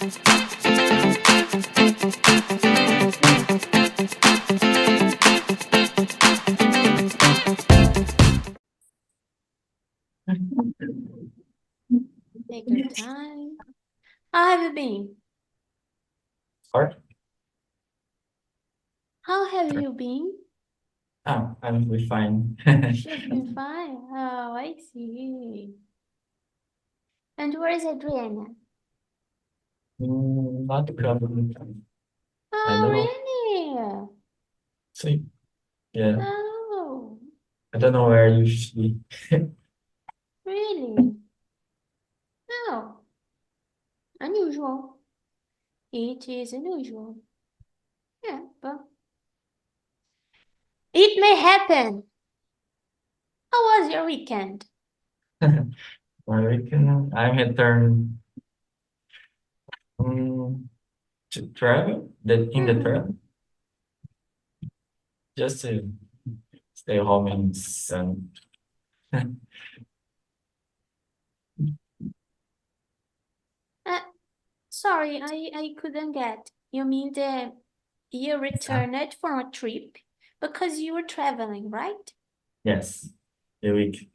Take your time. How have you been? Sorry? How have you been? Oh, I'm really fine. You've been fine. Oh, I see. And where is Adriana? Not probably. I Oh, don't know. really? See, yeah. Oh, I don't know where you should be. really? Oh, unusual. It is unusual. Yeah, but it may happen. How was your weekend? My weekend, I returned to travel, in the Mm-hmm. travel, just to stay home in sun. Uh, sorry, I couldn't get. You mean that you returned from a trip because you were traveling, right? Yes, the week.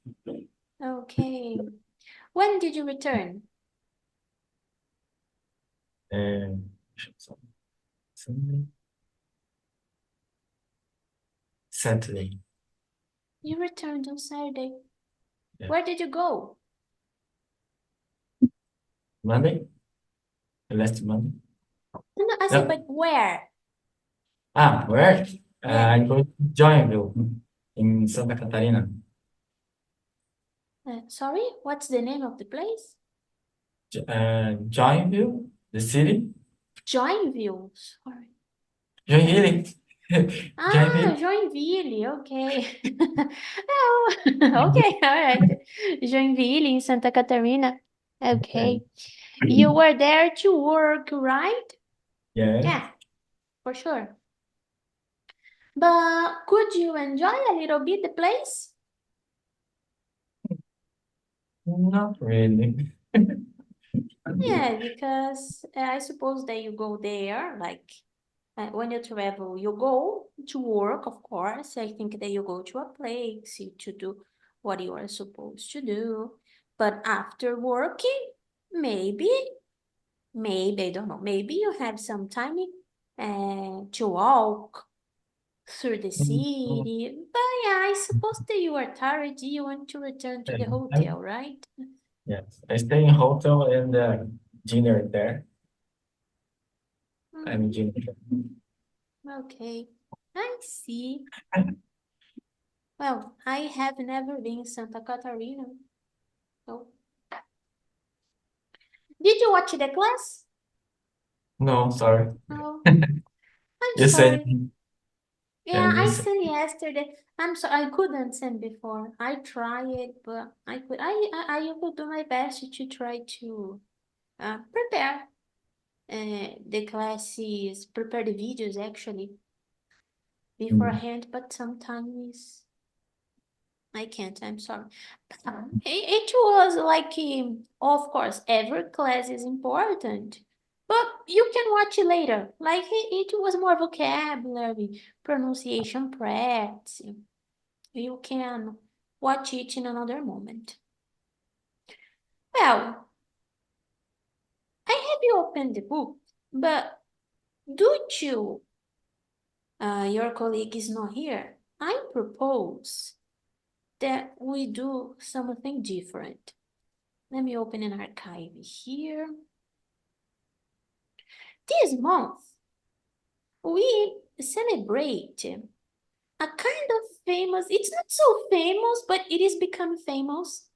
Okay. When did you return? And Sunday, Saturday, You returned on Saturday. yeah. Where did you go? Monday, the last Monday. No, I said, No. but where? Where? Yeah. I go to Joinville in Santa Catarina. Sorry, what's the name of the place? Joinville, the city. Joinville. Sorry. Joinville. Ah, Joinville. Joinville. Okay. Oh, okay. All right. Joinville in Santa Catarina. Okay. You were there to work, right? Yeah, Yeah, for sure. But could you enjoy a little bit the place? not really. Yeah, because I suppose that you go there, like when you travel, you go to work, of course. I think that you go to a place to do what you are supposed to do. But after working, maybe, maybe, I don't know, maybe you have some time to walk through the city. But yeah, I suppose that you are tired. You want to return to the hotel, right? Yes, I stay in hotel and dinner there. I'm Mhm. dinner. Okay, I see. Well, I have never been in Santa Catarina. So, did you watch the class? No, sorry. Oh, I'm You said, sorry. yeah, Yeah, you I said, sent yesterday. I'm sorry, I couldn't send before. I tried, but I will do my best to try to prepare the classes, prepare the videos actually beforehand, but sometimes I can't, I'm sorry. It was like, of course, every class is important, but you can watch it later. Like, it was more vocabulary, pronunciation practice. You can watch it in another moment. Well, I have you open the book, but due to your colleague is not here, I propose that we do something different. Let me open an archive here. This month, we celebrate a kind of famous, it's not so famous, but it is becoming famous.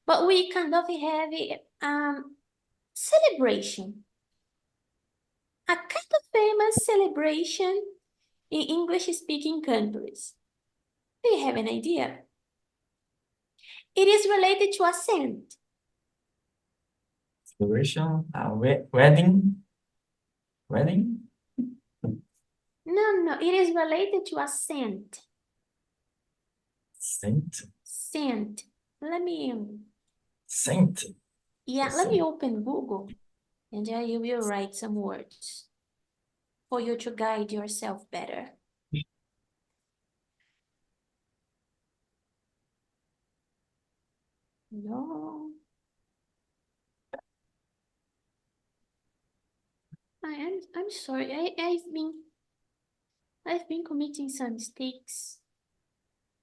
But we kind of have a celebration, a kind of famous celebration in English-speaking countries. Do you have an idea? It is related to a scent. celebration, wedding, wedding, No, it is related to a scent. saint, Scent. Let me, saint, yeah, let me saint. open Google. And then you will write some words for you to guide yourself better. No. I'm sorry. I've been committing some mistakes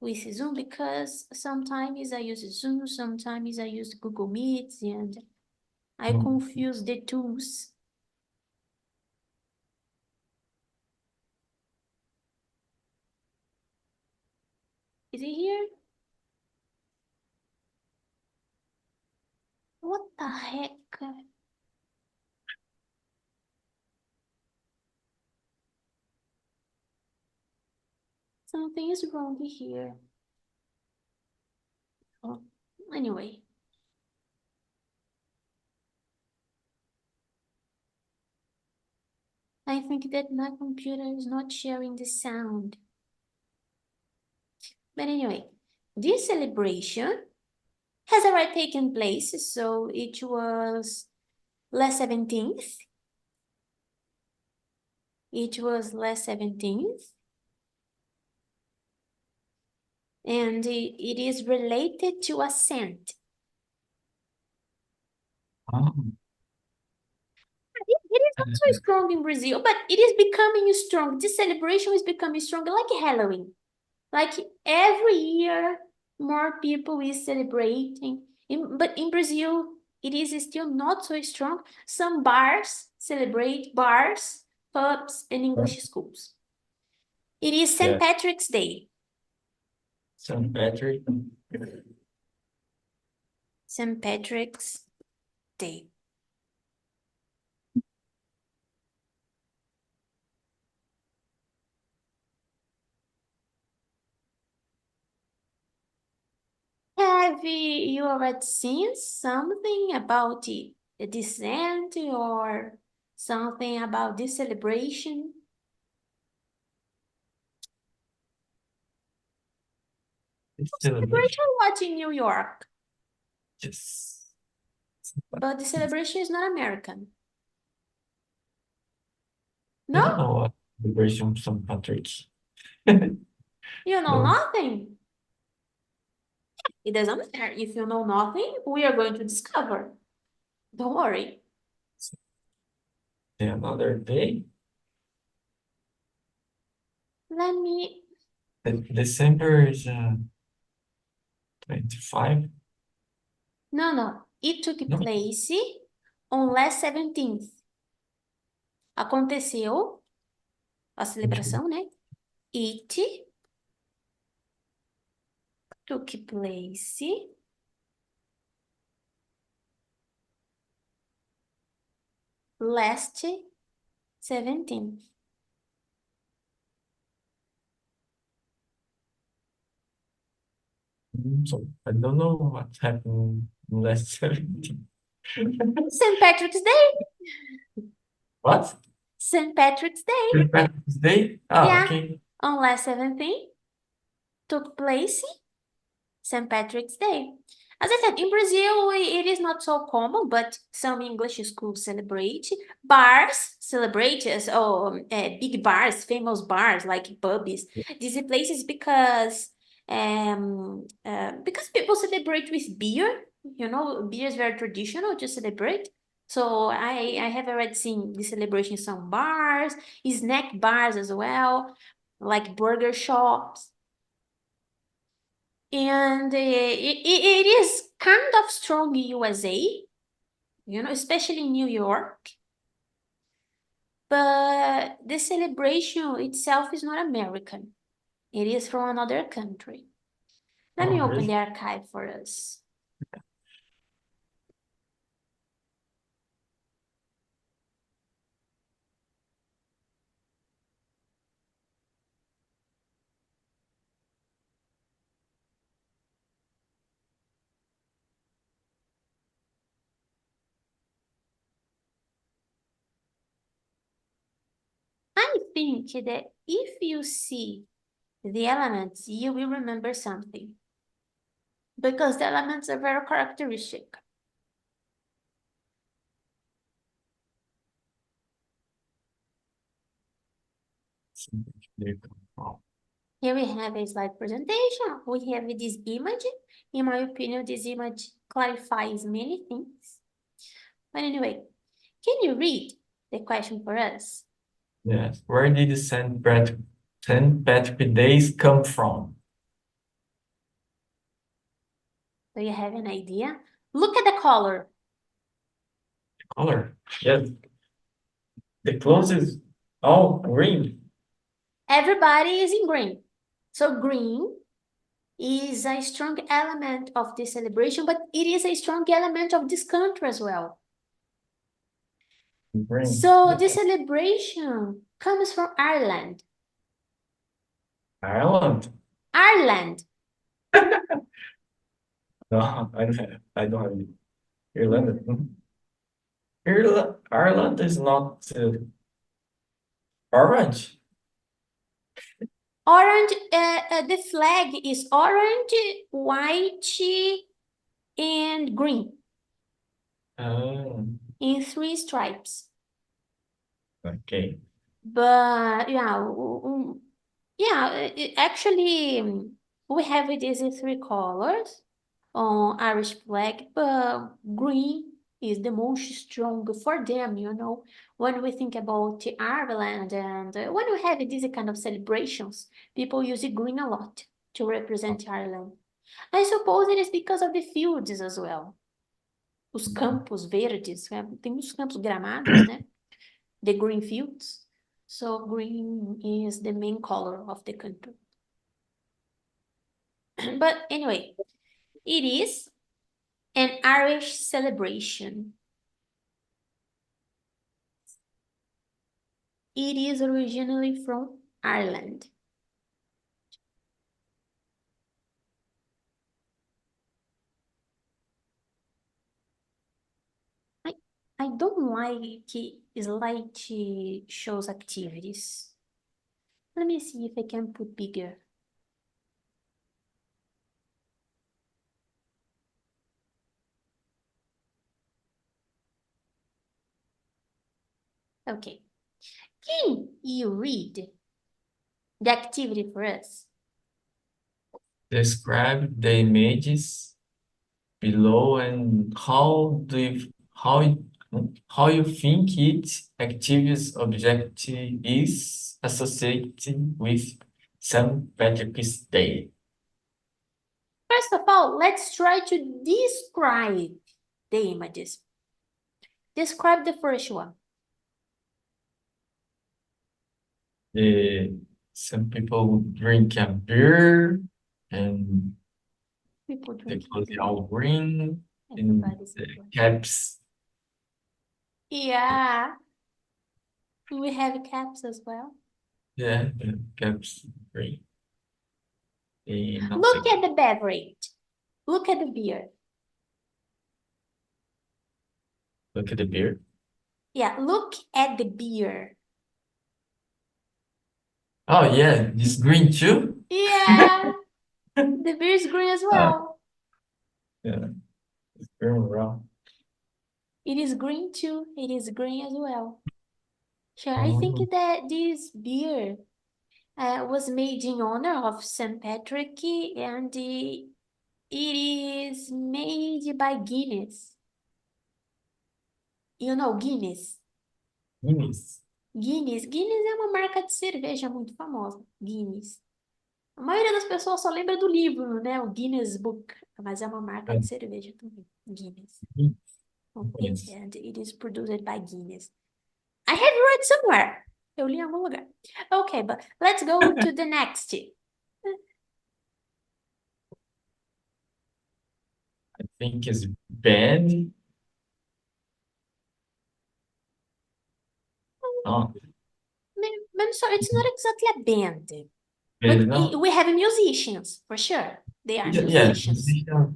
with Zoom because sometimes I use Zoom, sometimes I use Google Meets, and I confuse the tools. Is it here? What the heck? Something is wrong here. Oh, anyway. I think that my computer is not sharing the sound. But anyway, this celebration has already taken place, so it was last 17th. It was last 17th. And it is related to a scent. It is not so strong in Brazil, but it is becoming strong. This celebration is becoming stronger, like Halloween. Like every year, more people is celebrating. But in Brazil, it is still not so strong. Some bars celebrate, bars, pubs, and English schools. It is St. Yeah. Patrick's Day. St. Patrick. St. Patrick's Day. Have you already seen something about the descent or something about this celebration? It's Celebration celebration. what in New York? Yes. But the celebration is not American. I don't No? know what celebration of St. Patrick. You know No. nothing? It doesn't matter. If you know nothing, we are going to discover. Don't worry. Another day. Let me... December is 25. No. It took No. place on last 17th. Aconteceu a celebração, né? It took place last 17th. So I don't know what happened last 17. St. Patrick's Day. What? St. Patrick's Day. St. Patrick's Day? Ah, Yeah, okay. on last 17th took place St. Patrick's Day. As I said, in Brazil, it is not so common, but some English schools celebrate. Bars celebrate as big bars, famous bars like pubs. These places because people celebrate with beer. You know, beer is very traditional to celebrate. So I have already seen the celebration in some bars, snack bars as well, like burger shops. And it is kind of strong in USA, you know, especially in New York. But the celebration itself is not American. It is from another country. Let Oh, me open really? the archive for us. I think that if you see the elements, you will remember something. Because the elements are very characteristic. They come from. Here we have a slide presentation. We have this image. In my opinion, this image clarifies many things. But anyway, can you read the question for us? Yes. Where did the St. Patrick Days come from? Do you have an idea? Look at the color. Color. Yes. The clothes is all green. Everybody is in green. So green is a strong element of this celebration, but it is a strong element of this country as well. Green. So this celebration comes from Ireland. Ireland. Ireland. No, I don't have it. Ireland. Ireland is not orange. Orange, the flag is orange, white, and green Oh, in 3 stripes. okay. But yeah, actually, we have these 3 colors on Irish flag, but green is the most strong for them, you know. When we think about Ireland and when we have these kind of celebrations, people use green a lot to represent Ireland. I suppose it is because of the fields as well. Os campos verdes, tem os campos gramados, né? The green fields. So green is the main color of the country. But anyway, it is an Irish celebration. It is originally from Ireland. I don't like slide shows activities. Let me see if I can put bigger. Okay. Can you read the activity for us? Describe the images below and how you think each activity's objective is associated with St. Patrick's Day. First of all, let's try to describe the images. Describe the first one. Some people drink a beer and People the drinking clothes beer. are all green and Everybody's the enjoying. caps. Yeah. We have caps as well. Yeah, the caps green. Look at the beverage. Look at the beer. Look at the beer. Yeah, look at the beer. Oh yeah, it's green too. Yeah, the beer is green as well. Yeah, it's green around. It is green too. It is green as well. Sure, I think Oh, that this beer was made in honor of St. Patrick and it is made by Guinness. You know Guinness? Guinness. Guinness é uma marca de cerveja muito famosa. Guinness. A maioria das pessoas só lembra do livro, né? O Guinness Book. Mas é uma marca de cerveja também. Guinness. Okay, Yes. and it is produced by Guinness. I have read somewhere. Eu li em algum lugar. Okay, but let's go to the next. I think it's band. Oh, So it's not exactly a band. band, But no. we have musicians, for sure. They are Yeah, musicians.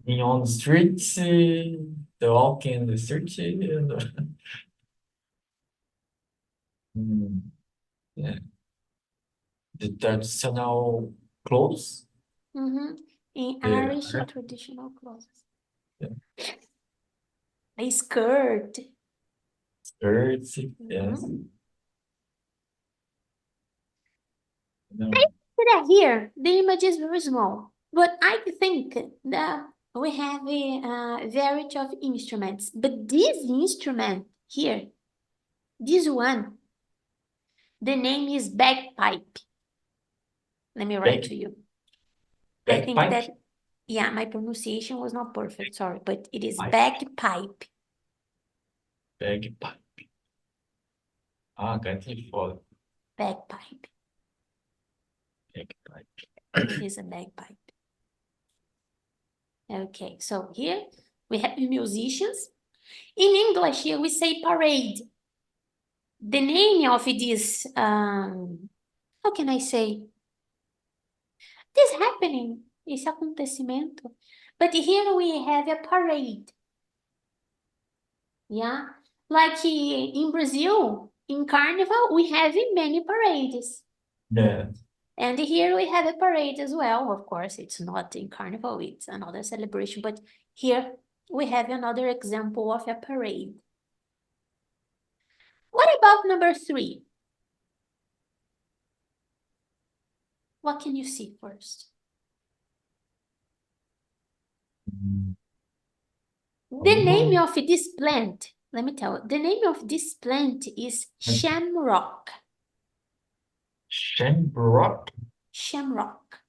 being on the streets, the walking in the street, mm, yeah, the traditional clothes, In the Irish traditional clothes. yeah, A skirt. skirts, yes. No. That here, the image is very small, but I think that we have a variety of instruments. But this instrument here, this one, the name is bagpipe. Let me write to you. I think Bagpipe? that, yeah, my pronunciation was not perfect, sorry, but it is Pipe. bagpipe. Bagpipe. Ah, gaita de fole. Bagpipe. Bagpipe. It is a bagpipe. Okay, so here we have musicians. In English, here we say parade. The name of this, how can I say? This happening, esse acontecimento. But here we have a parade. Yeah, like in Brazil, in Carnival, we have many parades. Yeah. And here we have a parade as well. Of course, it's not in Carnival, it's another celebration. But here we have another example of a parade. What about number 3? What can you see first? The name of this plant, let me tell you, the name of this plant is shamrock. Shamrock? Shamrock.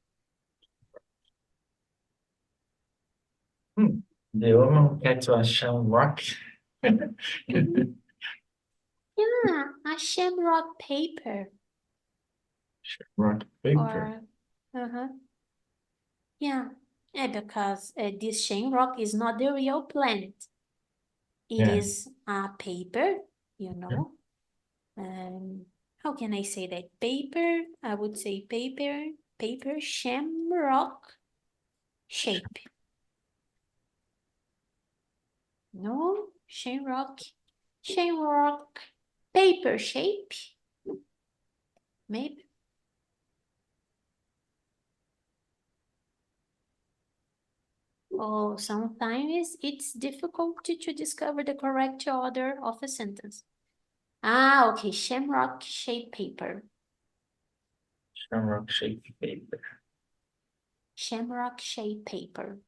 The woman had to a shamrock. Yeah, a shamrock paper. Shamrock paper. Or, yeah, because this shamrock is not the real plant. It Yeah. is a paper, you know. How can I say that? Paper, I would say paper shamrock shape. No, shamrock paper shape. Maybe. Oh, sometimes it's difficult to discover the correct order of a sentence. Ah, okay, shamrock shape paper. Shamrock shape paper. Shamrock shape paper.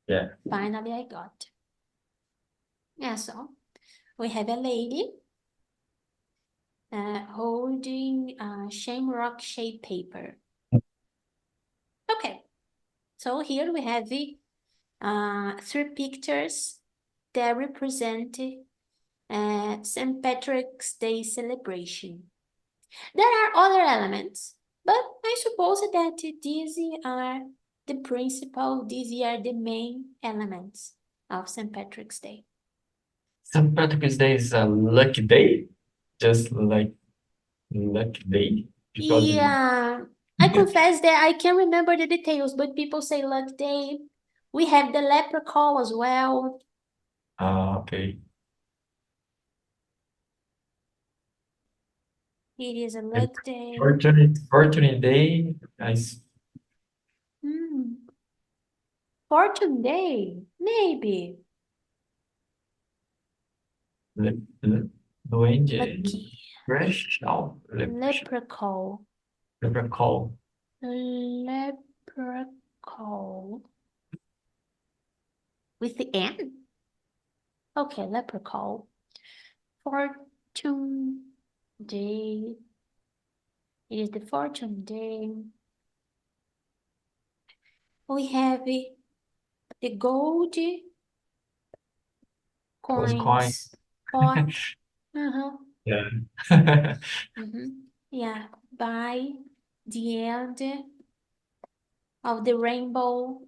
Yeah. Finally, I got. Yeah, so we have a lady holding shamrock shape paper. Okay, so here we have the 3 pictures that represent St. Patrick's Day celebration. There are other elements, but I suppose that these are the principal, these are the main elements of St. Patrick's Day. St. Patrick's Day is a lucky day, just like lucky day. Because Yeah, I confess that I can't remember the details, but people say luck day. We have the leprechaun as well. Okay. It is a luck day. Fortunate day. Fortune day, maybe. Duende. Lucky. Leprechaun. Leprechaun. Leprechaun. Leprechaun. With the N? Okay, leprechaun. Fortune day. It is the fortune day. We have the gold Those coins. coins spot. Yeah. Yeah, by the end of the rainbow.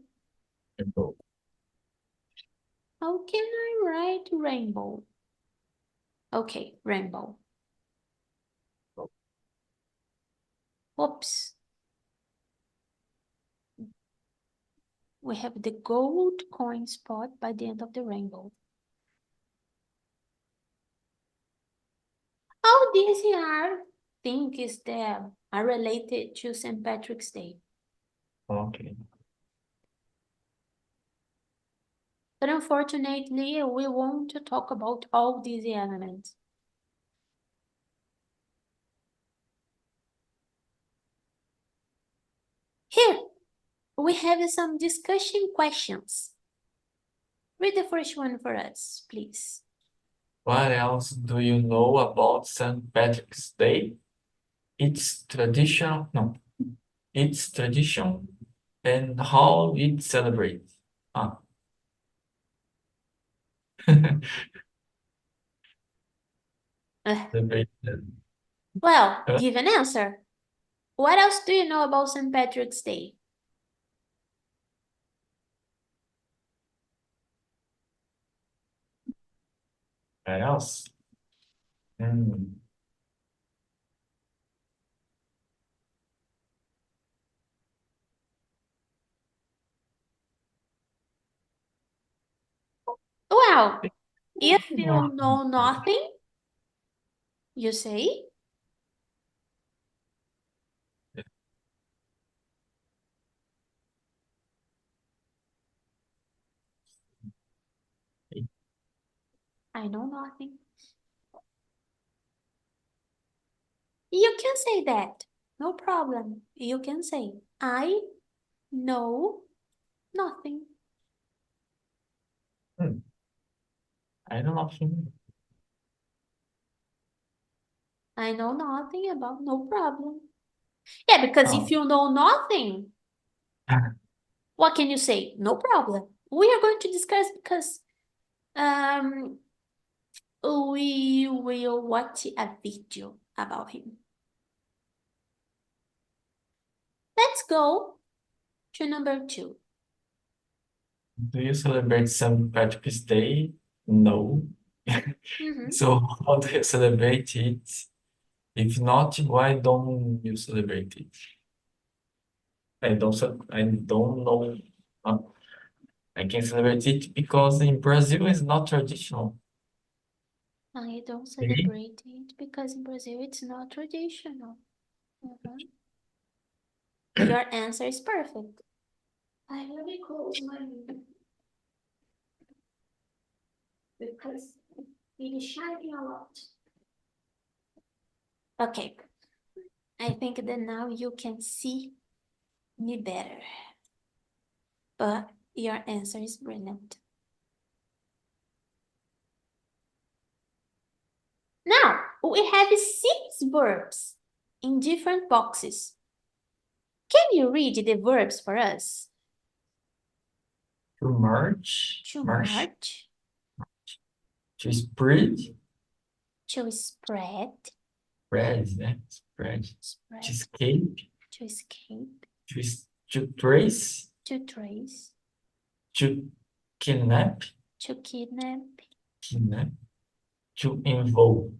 How can I write rainbow? Okay, rainbow. Oops. We have the gold coin spot by the end of the rainbow. All these are things that are related to St. Patrick's Day. Okay. But unfortunately, we want to talk about all these elements. we have some discussion questions. Read the first one for us, please. What else do you know about St. Patrick's Day? Its tradition, no, its tradition and how it's celebrated. Ah. Celebrated. Well, Uh, give an answer. What else do you know about St. Patrick's Day? What else? Hmm. Well, if you Nothing. know nothing, you say, I know nothing. You can say that. No problem. You can say, I know nothing. Hmm. I don't know. I know nothing about, no problem. Yeah, because if Oh. you know nothing, what can you say? No problem. We are going to discuss because um we will watch a video about him. Let's go to number 2. Do you celebrate St. Patrick's Day? No. Mm-hmm. So how do you celebrate it? If not, why don't you celebrate it? I don't know. Uh, I can celebrate it because in Brazil it's not traditional. I don't Okay? celebrate it because in Brazil it's not traditional. Mhm. Your answer is perfect. I really close my window because it is shining a lot. Okay, I think that now you can see me better. But your answer is brilliant. Now, we have 6 verbs in different boxes. Can you read the verbs for us? To To march, march, to spread, to spread, spread, to spread, escape, to escape, to trace, to trace, to kidnap, to kidnap, kidnap, to involve,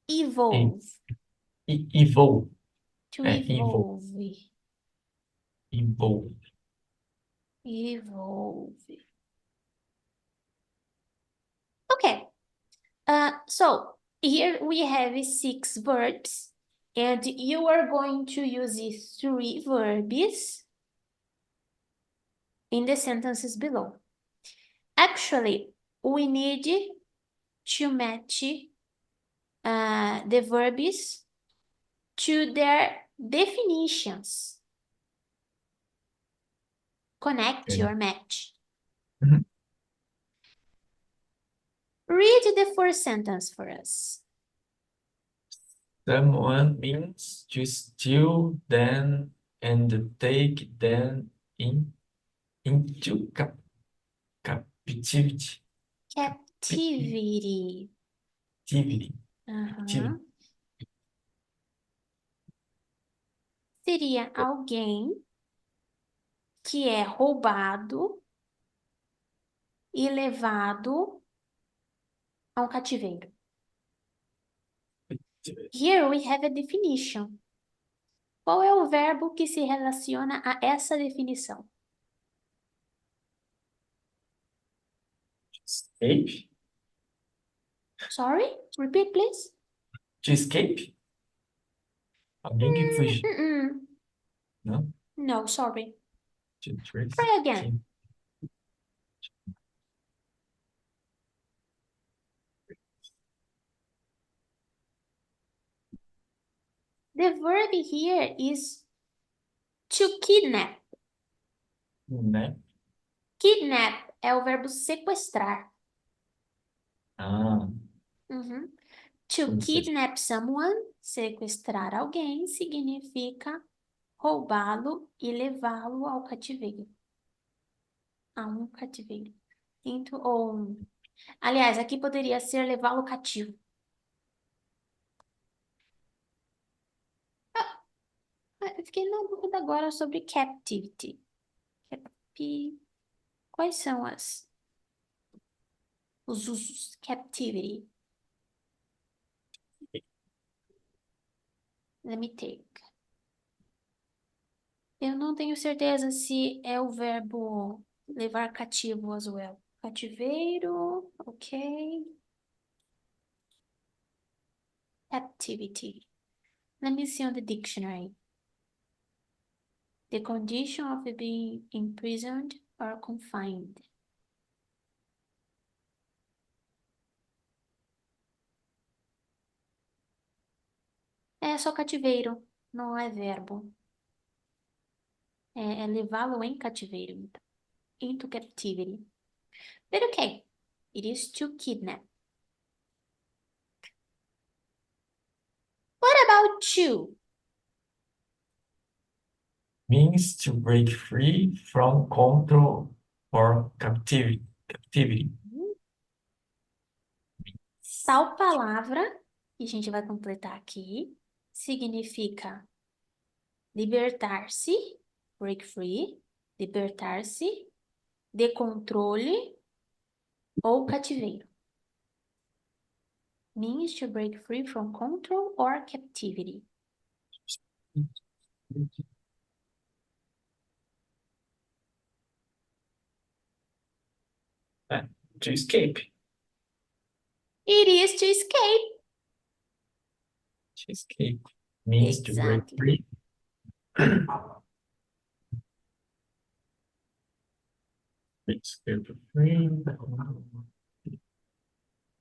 e- evolve, evolve, to evolve, evolve, evolve. evolve. Okay, so here we have 6 verbs, and you are going to use these 3 verbs in the sentences below. Actually, we need to match the verbs to their definitions. Connect Okay. your match. Mhm. Read the first sentence for us. Someone means to steal them and take them into captivity. Captivity. Captivity. Captivity. Aham. Seria alguém que é roubado e levado a um cativeiro. Here we have a definition. Qual é o verbo que se relaciona a essa definição? Escape? Sorry? Repeat, please. To escape? Alguém que fugiu. Mm-mm. Não? No, sorry. To trace. Try again. The verb here is To kidnap. Né? Kidnap é o verbo sequestrar. Ah, Uhum. To ou seja, kidnap someone, sequestrar alguém, significa roubá-lo e levá-lo ao cativeiro. A um cativeiro. Aliás, aqui poderia ser levá-lo cativo. Eu fiquei na dúvida agora sobre captivity. Quais são os usos? Captivity. Let me take. Eu não tenho certeza se é o verbo levar cativo as well. Cativeiro, ok. Captivity. Let me see on the dictionary. The condition of being imprisoned or confined. É só cativeiro, não é verbo. É levá-lo em cativeiro, então. Into captivity. But okay, it is to kidnap. What about to? means to break free from control or captivity. Tal palavra, que a gente vai completar aqui, significa libertar-se, break free, libertar-se, de controle ou cativeiro. Means to break free from control or captivity. To escape. It is to escape. To escape means to break Exactly. free. Escape free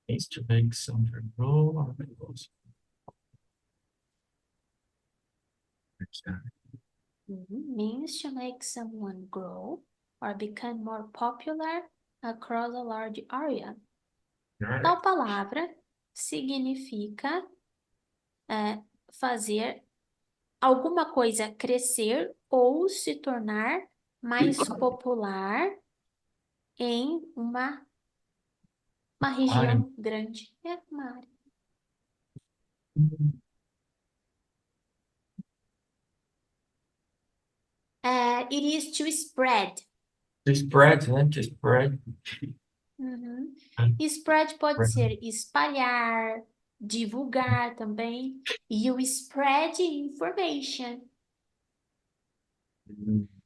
means to make something grow or close. Means to make someone grow or become more popular across a large area. Tal palavra significa fazer alguma coisa crescer ou se tornar mais popular em uma região grande. É uma área. It is to spread. To spread, né? To spread. Uhum. Spread pode ser espalhar, divulgar também. You spread information.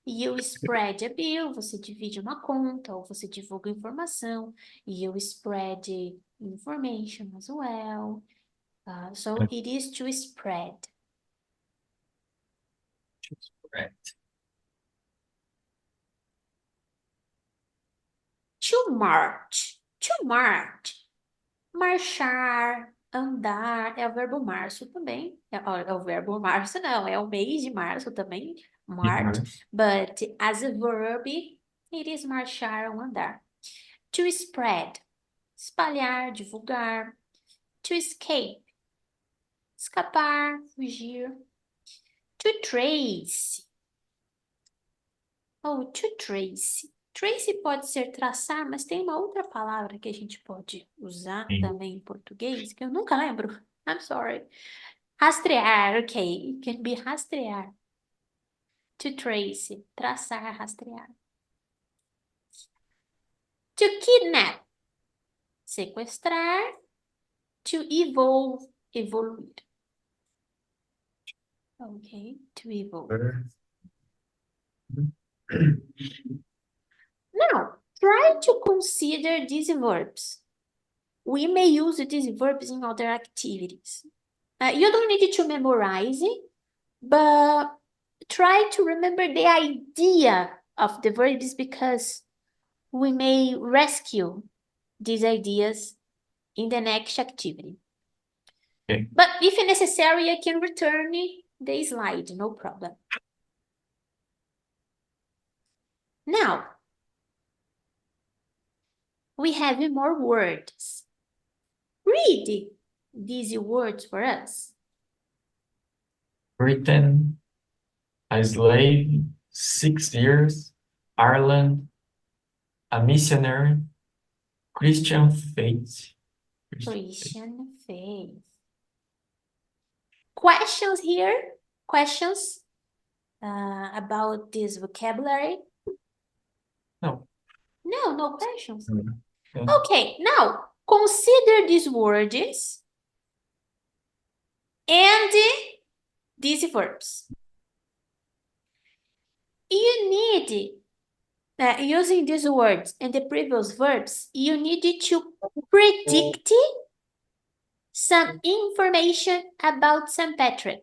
You spread a bill, você divide uma conta ou você divulga informação. You spread information as well. So it is to spread. To spread. To march. To march. Marchar, andar, é o verbo março também. É o verbo março, não, é o mês de março também. March. But as a verb, it is marchar ou andar. To spread. Espalhar, divulgar. To escape. Escapar, fugir. To trace. Oh, to trace. Trace pode ser traçar, mas tem uma outra palavra que a gente pode usar também em português, que eu nunca lembro. I'm sorry. Rastrear, ok. It can be rastrear. To trace. Traçar, rastrear. To kidnap. Sequestrar. To evolve. Evoluir. Ok. To evolve. Now, try to consider these verbs. We may use these verbs in other activities. You don't need to memorize it, but try to remember the idea of the verbs because we may rescue these ideas in the next activity. Okay. But if necessary, I can return the slide, no problem. Now, we have more words. Read these words for us. Britain, a slave, 6 years, Ireland, a missionary, Christian faith. Christian faith. Questions here? Questions about this vocabulary? No. No, no questions. Yeah. Okay, now consider these words and these verbs. You need, using these words and the previous verbs, you need to predict some information about St. Patrick.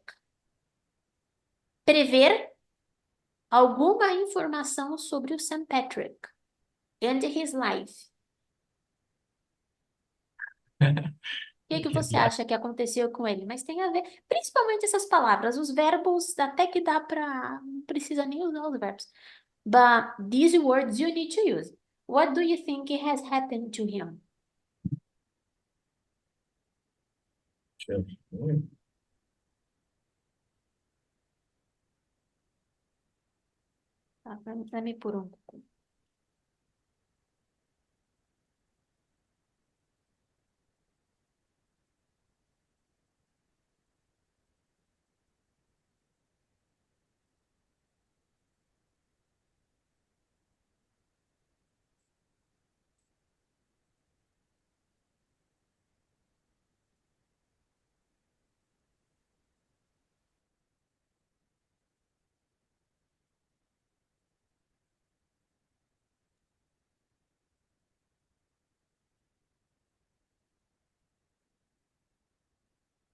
Prever alguma informação sobre o St. Patrick and his life. O que você acha que aconteceu com ele? Mas tem a ver, principalmente essas palavras, os verbos, até que dá para, não precisa nem usar os verbos. But these words you need to use. What do you think has happened to him? Let me put on.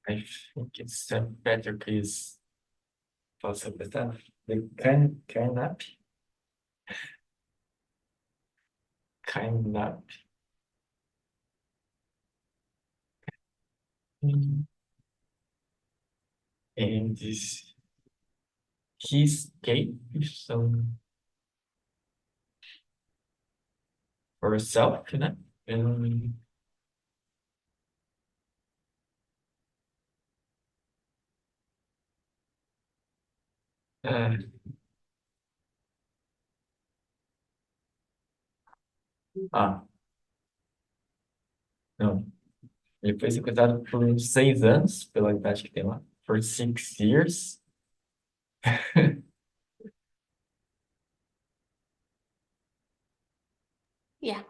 I think it's St. Patrick is. Posso apertar? The Carnap? Carnap. And this, his cake some for herself, né? And não. Ele foi sequestrado por uns 6 anos, pela idade que tem lá. For 6 years. Yeah.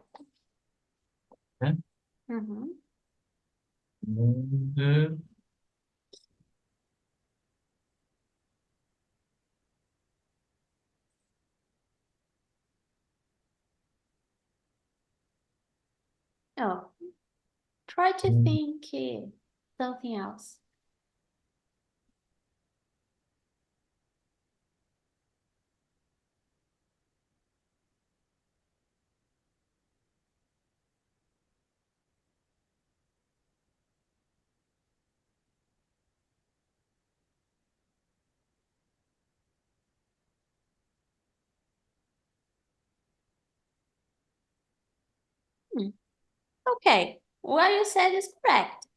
Né? Uhum. And, Oh, try to think something else. Okay, what you said is correct.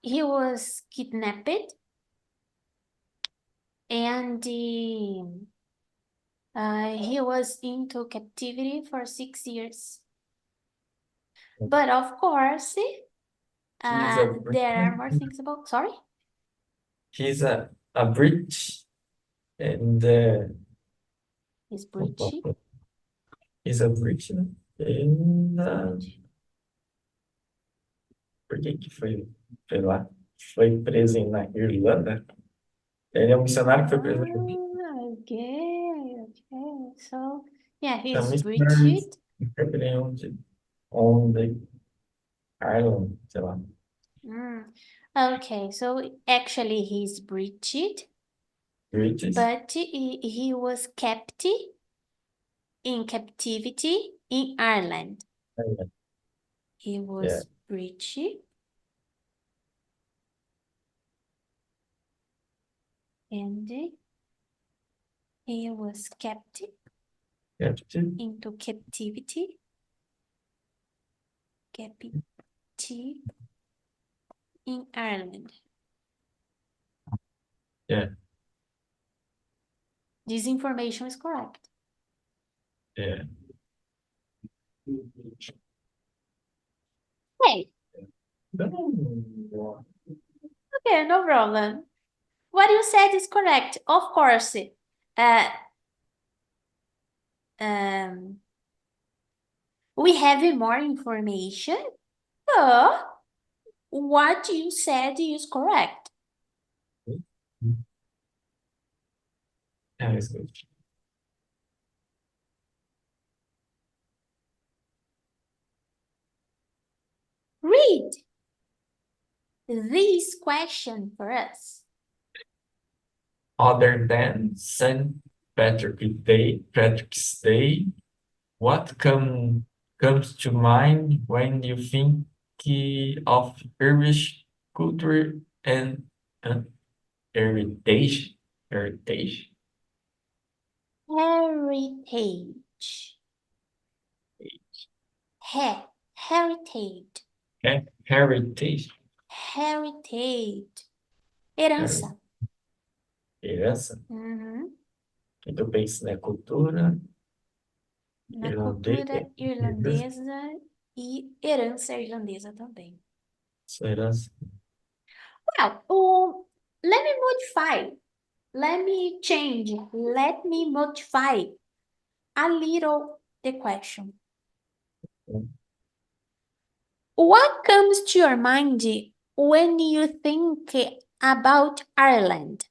He was kidnapped and he was into captivity for 6 years. But of course, there are more things about. Sorry? he's a British and He's British. he's a British, né? And por que foi lá? Foi preso na Irlanda? Ele é um missionário que foi preso na Irlanda. Okay. So, yeah, Então, he's missionários British. on the island, sei lá. Okay, so actually he's British, British. but he was kept in captivity in Ireland. He was British and he was kept Captive. into captivity. Captivity in Ireland. Yeah. This information is correct. Yeah. Hey, okay, no problem. What you said is correct, of course. We have more information, but what you said is correct. Yeah, it's good. Read this question for us. Other than St. Patrick's Day, what comes to mind when you think of Irish culture and heritage? Heritage. Heritage. Heritage. Heritage. Heritage. Herança. Herança. Uhum. Então penso na cultura Na irlandesa. cultura irlandesa e herança irlandesa também. Herança. Well, let me modify. Let me change. Let me modify a little the question. What comes to your mind when you think about Ireland?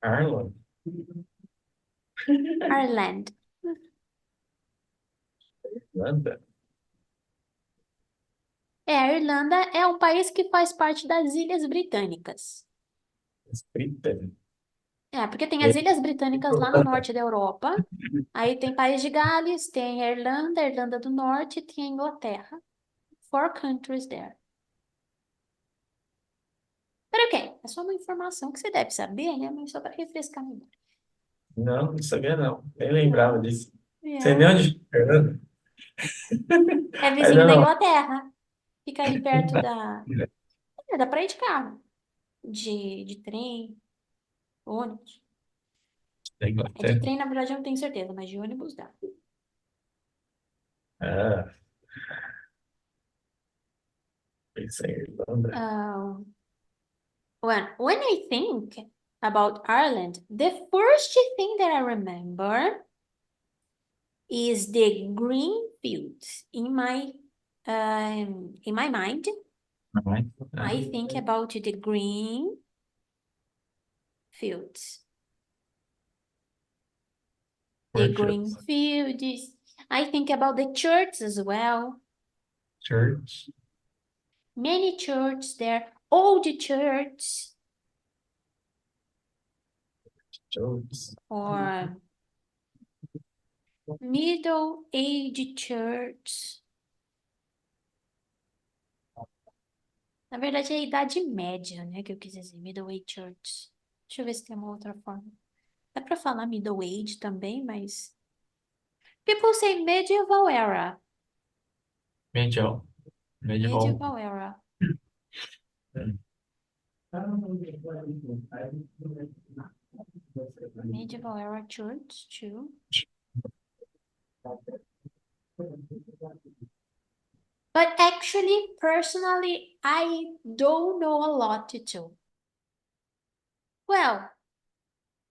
Ireland. Ireland. Irlanda. A Irlanda é um país que faz parte das Ilhas Britânicas. Britânica. Porque tem as Ilhas Britânicas lá no norte da Europa. Aí tem País de Gales, tem a Irlanda do Norte e tem a Inglaterra. 4 countries there. Pero ok, é só uma informação que você deve saber, né? Mas só para refrescar a memória. Não sabia não. Nem lembrava disso. Sei nem Yeah. onde fica, Irlanda. É vizinho Ainda da não. Inglaterra. Fica ali perto dá pra ir de carro. De trem, ônibus. Da De Inglaterra. trem, na verdade, eu não tenho certeza, mas de ônibus dá. Ah, pensei em Irlanda. When I think about Ireland, the first thing that I remember is the green fields in my mind. Não é? I think about the green fields. The green fields. I think about the church as well. Church. Many churches there, old church Church. or middle age church. Na verdade, é a idade média, né, que eu quis dizer, middle age church. Deixa eu ver se tem uma outra forma. Dá pra falar middle age também, mas... People say medieval era. Medieval. Medieval. Medieval era. Hum. Medieval era church, too. But actually, personally, I don't know a lot too. Well,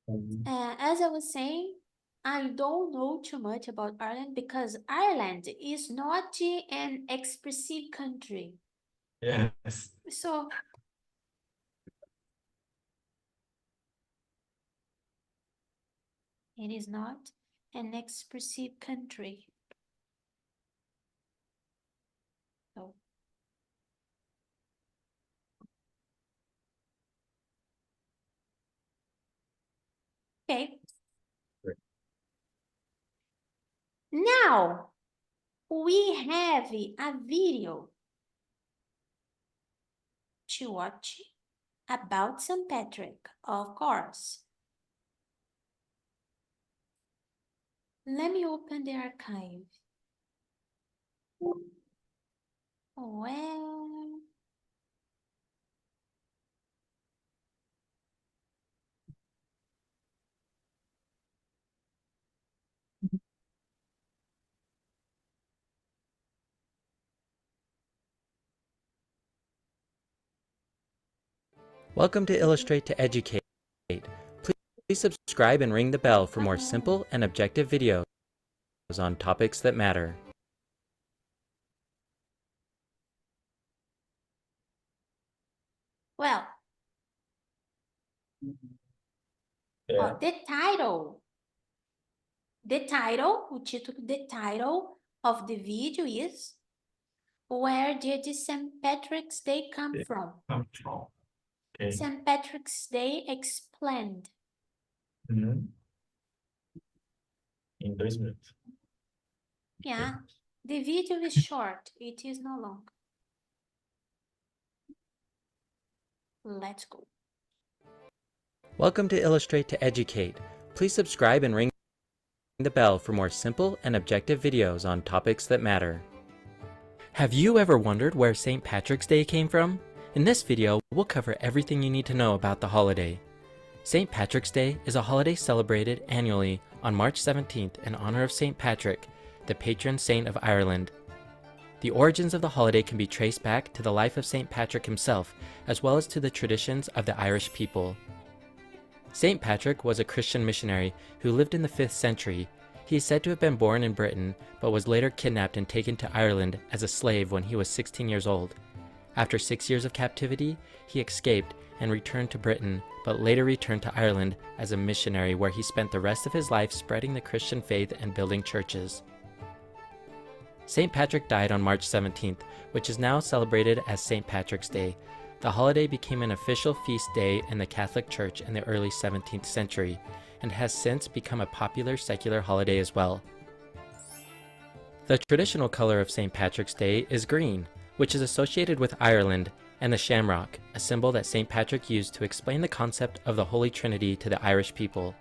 as I was saying, I don't know too much about Ireland because Ireland is not an expressive country. Yes. So, it is not an expressive country. So, okay. Now, we have a video to watch. About St. Patrick, of course. Let me open the archive. Well, Welcome to Illustrate to Educate. Please subscribe and ring the bell for more simple and objective videos on topics that matter. well, Yeah. the title. O título, the title of the video is Where did St. Patrick's Day come from? Come from. Okay. St. Patrick's Day explained. Uhum. Em 2 minutos. Yeah, the video is short. It is no long. Let's go. Welcome to Illustrate to Educate. Please subscribe and ring the bell for more simple and objective videos on topics that matter. Have you ever wondered where St. Patrick's Day came from? In this video, we'll cover everything you need to know about the holiday. St. Patrick's Day is a holiday celebrated annually on March 17th in honor of St. Patrick, the patron saint of Ireland. The origins of the holiday can be traced back to the life of St. Patrick himself, as well as to the traditions of the Irish people. St. Patrick was a Christian missionary who lived in the 5th century. He is said to have been born in Britain, but was later kidnapped and taken to Ireland as a slave when he was 16 years old. After 6 years of captivity, he escaped and returned to Britain, but later returned to Ireland as a missionary, where he spent the rest of his life spreading the Christian faith and building churches. St. Patrick died on March 17th, which is now celebrated as St. Patrick's Day. The holiday became an official feast day in the Catholic Church in the early 17th century, and has since become a popular secular holiday as well. The traditional color of St. Patrick's Day is green, which is associated with Ireland, and the shamrock, a symbol that St. Patrick used to explain the concept of the Holy Trinity to the Irish people.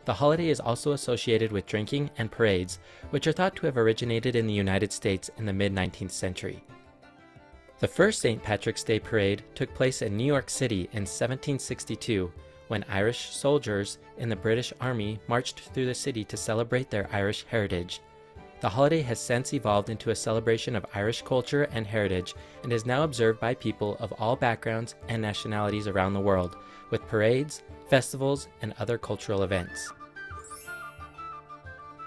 The holiday is also associated with drinking and parades, which are thought to have originated in the United States in the mid-19th century. The first St. Patrick's Day parade took place in New York City in 1762, when Irish soldiers in the British Army marched through the city to celebrate their Irish heritage. The holiday has since evolved into a celebration of Irish culture and heritage, and is now observed by people of all backgrounds and nationalities around the world, with parades, festivals, and other cultural events.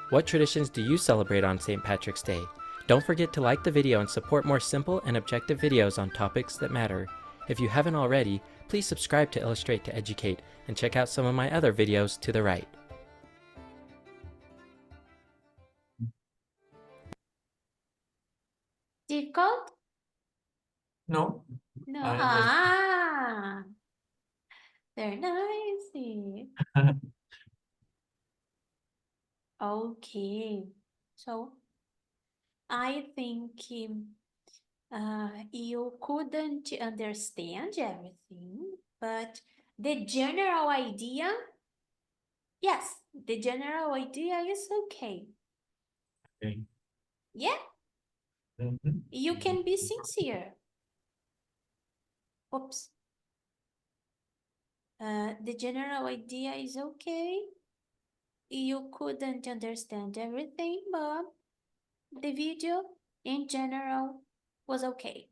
What traditions do you celebrate on St. Patrick's Day? Don't forget to like the video and support more simple and objective videos on topics that matter. If you haven't already, please subscribe to Illustrate to Educate and check out some of my other videos to the right. Difficult? No. No. I understand. Ah, very nice. Okay. So I think you couldn't understand everything, but the general idea, yes, the general idea is okay. Okay. Yeah, Mhm. you can be sincere. Oops. The general idea is okay. You couldn't understand everything, but the video in general was okay.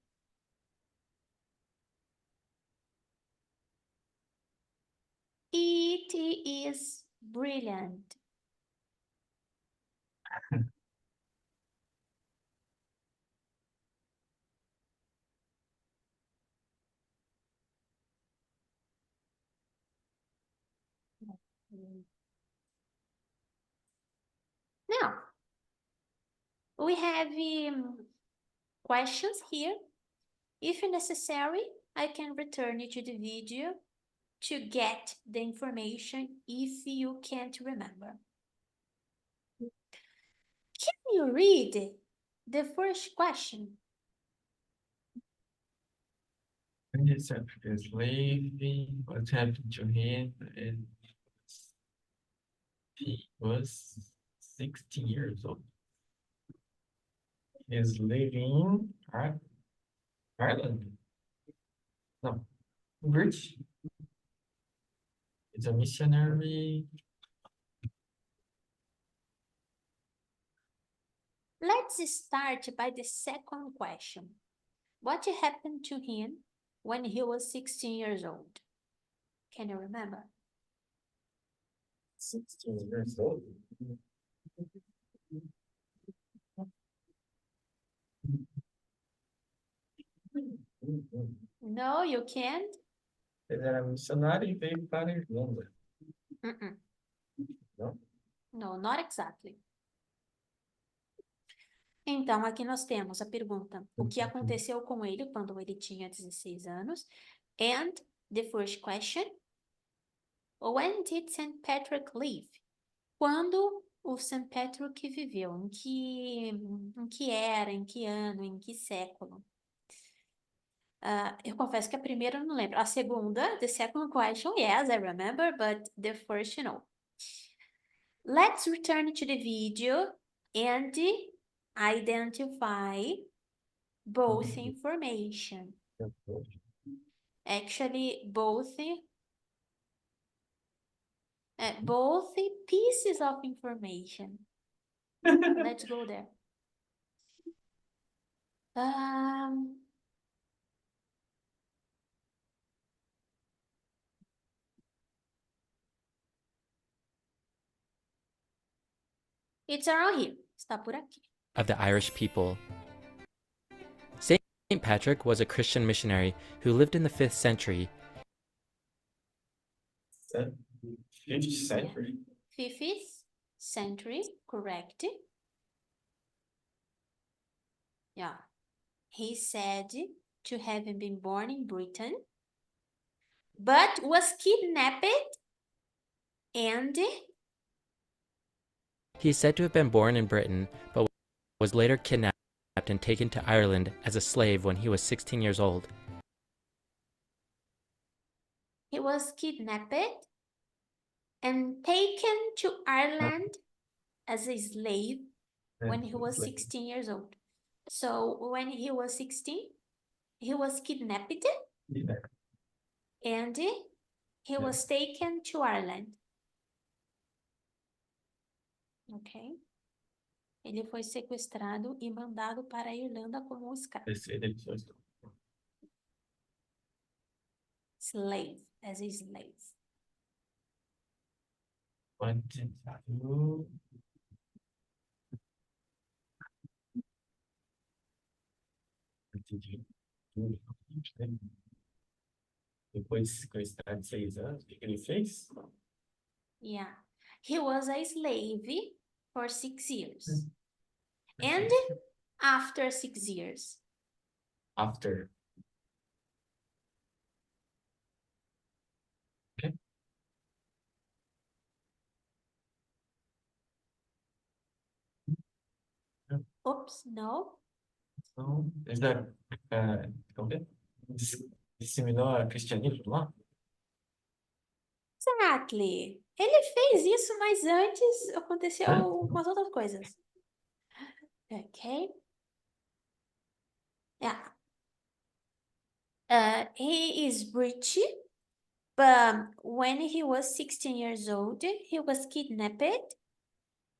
It is brilliant. Now, we have questions here. If necessary, I can return you to the video to get the information if you can't remember. Can you read the first question? When he said is leaving, what happened to him? And he was 16 years old. He's living in Ireland. No, British. He's a missionary. Let's start by the second question. What happened to him when he was 16 years old? Can you remember? 16 years old. No, you can't. Ele era missionário e veio para a Irlanda. Mm-mm. Não? No, not exactly. Então, aqui nós temos a pergunta: o que aconteceu com ele quando ele tinha 16 anos? And the first question: when did St. Patrick live? Quando o St. Patrick viveu? Em que era, em que ano, em que século? Eu confesso que a primeira eu não lembro. A segunda, the second question, yes, I remember, but the first, no. Let's return to the video and identify both information. Actually, both pieces of information. Let's go there. It's around here. Está por aqui. Of the Irish people. Saint Patrick was a Christian missionary who lived in the 5th century. 5th century. 5th century, correct? Yeah. He said to have been born in Britain, but was kidnapped and He is said to have been born in Britain, but was later kidnapped and taken to Ireland as a slave when he was 16 years old. he was kidnapped and taken to Ireland as a slave when he was 16 years old. So when he was 16, he was kidnapped and he was taken to Ireland. Ok? Ele foi sequestrado e mandado para a Irlanda como um escravo. Slave, as a slave. Depois, com esse cara de 6 anos, o que ele fez? Yeah. He was a slave for 6 years. And after 6 years. After. Okay. Oops, no. Então, ele disseminou o cristianismo lá? Exactly. Ele fez isso, mas antes aconteceu umas outras coisas. Okay. Yeah. He is British, but when he was 16 years old, he was kidnapped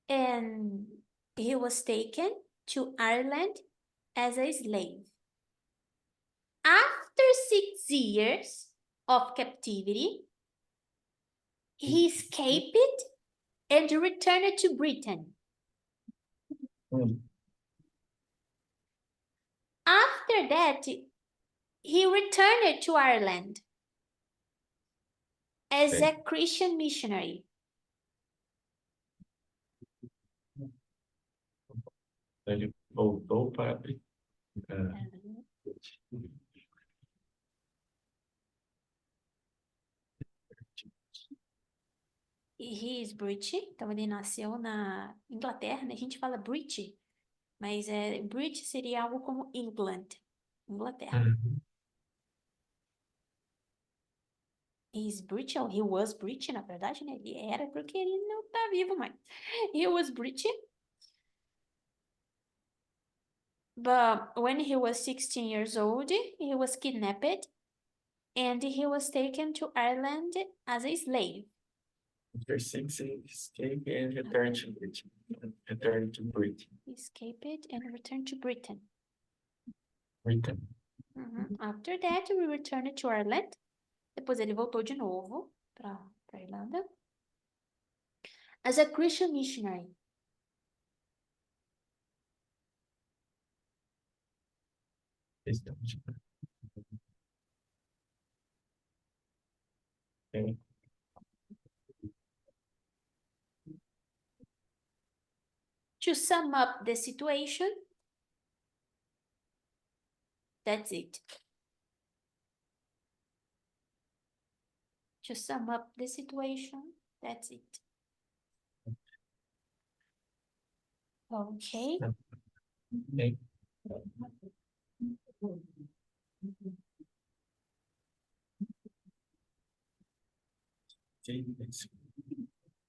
and he was taken to Ireland as a slave. After 6 years of captivity, he escaped and returned to Britain. After that, he returned to Ireland as a Christian missionary. Ele voltou para He is British, então ele nasceu na Inglaterra, né? A gente fala British, mas British seria algo como England, Inglaterra. He's British, he was British, na verdade, né? Ele era porque ele não tá vivo mais. He was British. But when he was 16 years old, he was kidnapped and he was taken to Ireland as a slave. After 6 escape and return to Britain. Return to Britain. He escaped and returned to Britain. Britain. After that, we returned to Ireland. Depois ele voltou de novo para Irlanda. As a Christian missionary. Okay. To sum up the situation, that's it. To sum up the situation, that's it. Okay. Okay.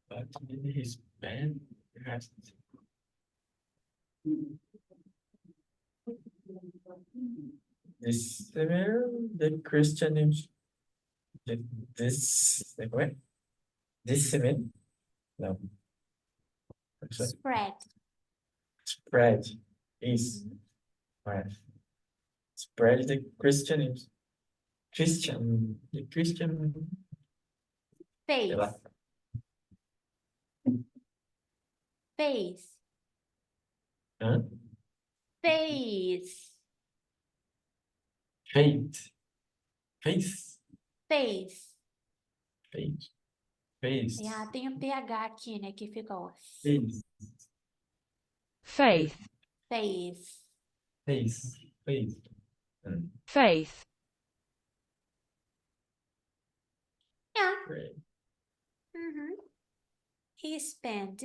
But in his band has this the Christian this what? This no. Spread. Spread is right. Spread the Christian the Christian Faith. Faith. Huh? Faith. Faith. Faith. Faith. Faith. Faith. Yeah, tem um PH aqui, né, que fica ó. Faith. Faith. Faith. Faith. Faith. Faith. Yeah. Right. He spent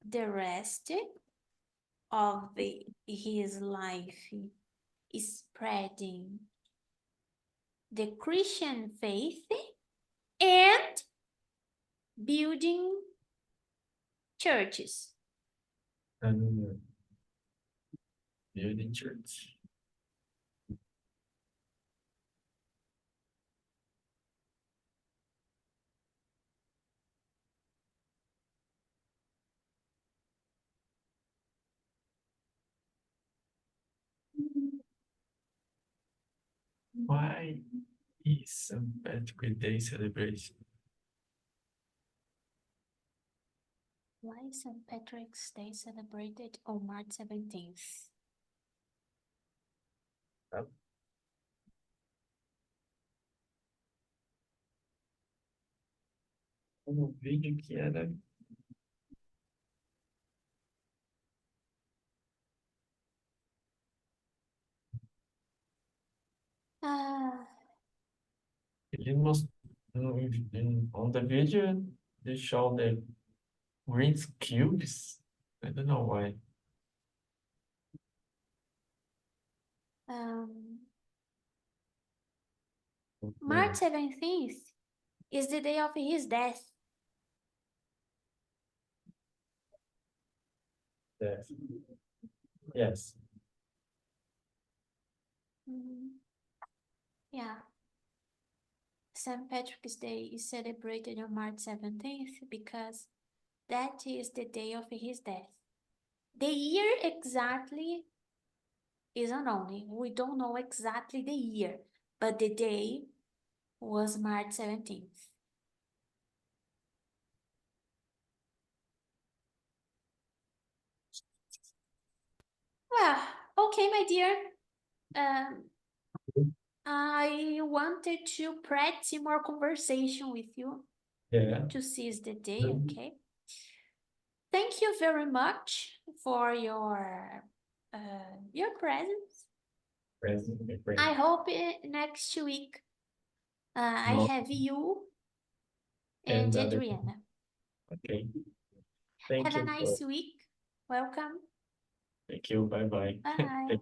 the rest of his life spreading the Christian faith and building churches. Building church. Why is St. Patrick's Day celebration? Why is St. Patrick's Day celebrated on March 17th? Um vídeo que era ele mostrou on the video they show the green cubes. I don't know why. March 17th is the day of his death. Yes. Yeah. St. Patrick's Day is celebrated on March 17th because that is the day of his death. The year exactly is unknown. We don't know exactly the year, but the day was March 17th. Well, okay, my dear. I wanted to practice more conversation with you to seize the day, okay? Thank you very much for your presence. I hope next week I have you and Adriana. Okay. Thank Have you. a nice week. Welcome. Thank you. Bye-bye. Bye.